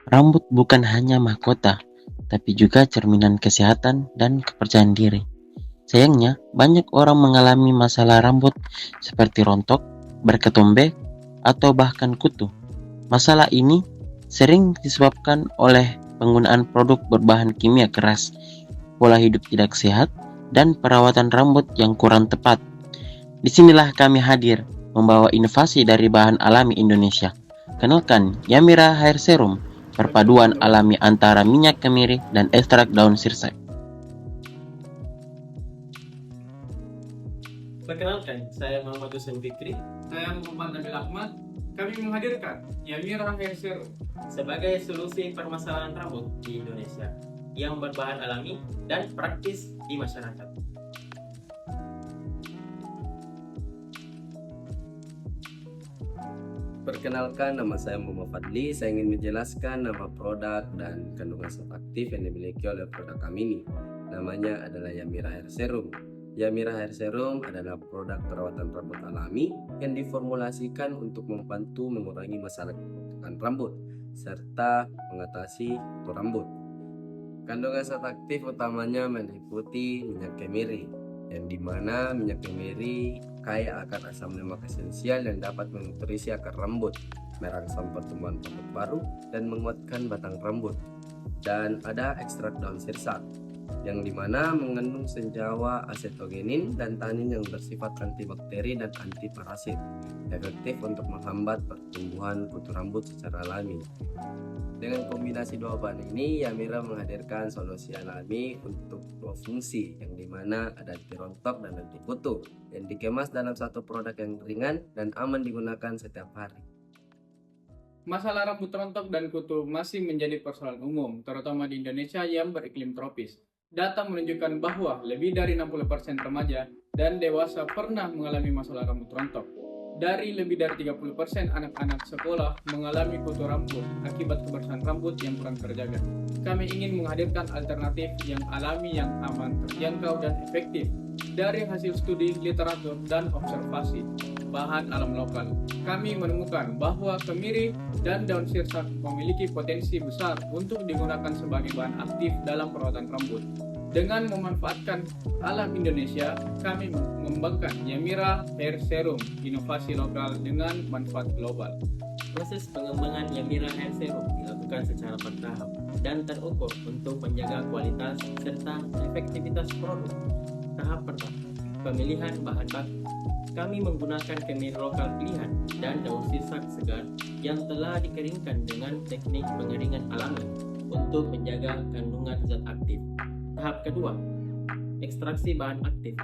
Rambut bukan hanya mahkota, tapi juga cerminan kesehatan dan kepercayaan diri. Sayangnya, banyak orang mengalami masalah rambut seperti rontok, berketombe, atau bahkan kutu. Masalah ini sering disebabkan oleh penggunaan produk berbahan kimia keras, pola hidup tidak sehat, dan perawatan rambut yang kurang tepat. Disinilah kami hadir, membawa inovasi dari bahan alami Indonesia. Kenalkan, Yamira Hair Serum, perpaduan alami antara minyak kemiri dan ekstrak daun sirsak. Perkenalkan, saya Muhammad Hussein Fikri. Saya Muhammad Nabil Ahmad. Kami menghadirkan Yamira Hair Serum Sebagai solusi permasalahan rambut di Indonesia yang berbahan alami dan praktis di masyarakat. Perkenalkan, nama saya Muhammad Fadli. Saya ingin menjelaskan nama produk dan kandungan zat aktif yang dimiliki oleh produk kami ini. Namanya adalah Yamira Hair Serum. Yamira Hair Serum adalah produk perawatan rambut alami yang diformulasikan untuk membantu mengurangi masalah pembentukan rambut serta mengatasi kutu rambut. Kandungan zat aktif utamanya meliputi minyak kemiri, yang dimana minyak kemiri kaya akan asam lemak esensial yang dapat menutrisi akar rambut, merangsang pertumbuhan rambut baru, dan menguatkan batang rambut. Dan ada ekstrak daun sirsak, yang dimana mengandung senyawa asetogenin dan tanin yang bersifat antibakteri dan antiparasit, efektif untuk menghambat pertumbuhan kutu rambut secara alami. Dengan kombinasi dua bahan ini, Yamira menghadirkan solusi alami untuk dua fungsi, yang dimana ada anti rontok dan anti kutu, yang dikemas dalam satu produk yang ringan dan aman digunakan setiap hari. Masalah rambut rontok dan kutu masih menjadi persoalan umum, terutama di Indonesia yang beriklim tropis. Data menunjukkan bahwa lebih dari 60% remaja dan dewasa pernah mengalami masalah rambut rontok. Dari lebih dari 30% anak-anak sekolah mengalami kutu rambut akibat kebersihan rambut yang kurang terjaga. Kami ingin menghadirkan alternatif yang alami, yang aman, terjangkau, dan efektif dari hasil studi, literatur, dan observasi bahan alam lokal. Kami menemukan bahwa kemiri dan daun sirsak memiliki potensi besar untuk digunakan sebagai bahan aktif dalam perawatan rambut. Dengan memanfaatkan alam Indonesia, kami mengembangkan Yamira Hair Serum, inovasi lokal dengan manfaat global. Proses pengembangan Yamira Hair Serum dilakukan secara bertahap dan terukur untuk menjaga kualitas serta efektivitas produk. Tahap pertama, pemilihan bahan baku. Kami menggunakan kemiri lokal pilihan dan daun sirsak segar yang telah dikeringkan dengan teknik pengeringan alami untuk menjaga kandungan zat aktif. Tahap kedua, ekstraksi bahan aktif.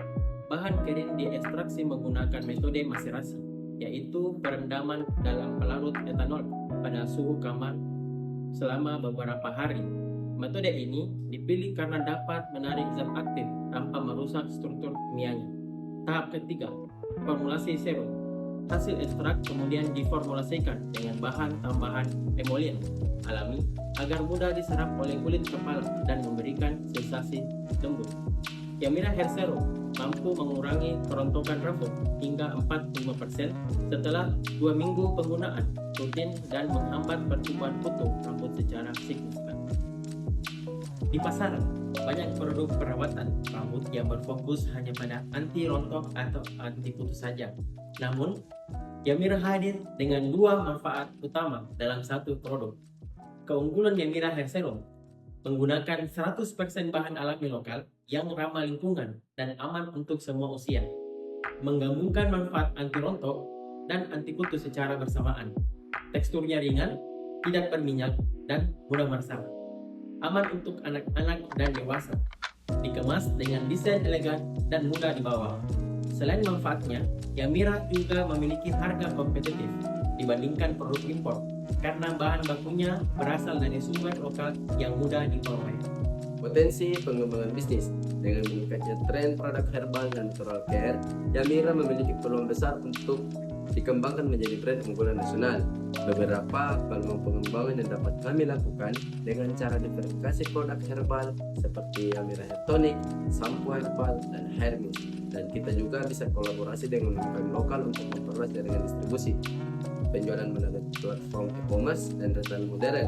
Bahan kering diekstraksi menggunakan metode maserasi, yaitu perendaman dalam pelarut etanol pada suhu kamar selama beberapa hari. Metode ini dipilih karena dapat menarik zat aktif tanpa merusak struktur kimianya. Tahap ketiga, formulasi serum. Hasil ekstrak kemudian diformulasikan dengan bahan tambahan emollient alami agar mudah diserap oleh kulit kepala dan memberikan sensasi lembut. Yamira Hair Serum mampu mengurangi kerontokan rambut hingga 45% setelah 2 minggu penggunaan rutin dan menghambat pertumbuhan kutu rambut secara signifikan. Di pasaran, banyak produk perawatan rambut yang berfokus hanya pada anti rontok atau anti kutu saja. Namun, Yamira hadir dengan dua manfaat utama dalam satu produk. Keunggulan Yamira Hair Serum menggunakan 100% bahan alami lokal yang ramah lingkungan dan aman untuk semua usia. Menggabungkan manfaat anti rontok dan anti kutu secara bersamaan. Teksturnya ringan, tidak berminyak, dan mudah meresap. Aman untuk anak-anak dan dewasa. Dikemas dengan desain elegan dan mudah dibawa. Selain manfaatnya, Yamira juga memiliki harga kompetitif dibandingkan produk impor karena bahan bakunya berasal dari sumber lokal yang mudah diperoleh. Potensi pengembangan bisnis. Dengan meningkatnya tren produk herbal dan natural care, Yamira memiliki peluang besar untuk dikembangkan menjadi brand unggulan nasional. Beberapa peluang pengembangan yang dapat kami lakukan dengan cara diverifikasi produk herbal seperti Yamira Hair Tonic, sampo herbal, dan hair mist. Dan kita juga bisa kolaborasi dengan UMKM lokal untuk memperluas jaringan distribusi, penjualan melalui platform e-commerce dan retail modern.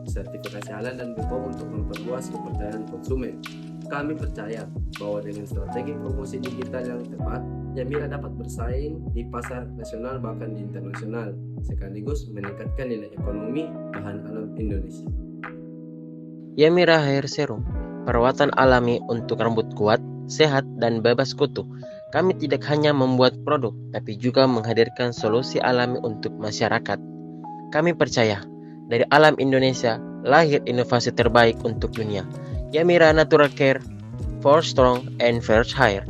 sertifikasi halal dan BPOM untuk memperluas kepercayaan konsumen. Kami percaya bahwa dengan strategi promosi digital yang tepat, Yamira dapat bersaing di pasar nasional bahkan di internasional, sekaligus meningkatkan nilai ekonomi bahan alam Indonesia. Yamira Hair Serum, perawatan alami untuk rambut kuat, sehat, dan bebas kutu. Kami tidak hanya membuat produk, tapi juga menghadirkan solusi alami untuk masyarakat. Kami percaya, dari alam Indonesia, lahir inovasi terbaik untuk dunia. Yamira Natural Care, for strong and fresh hair.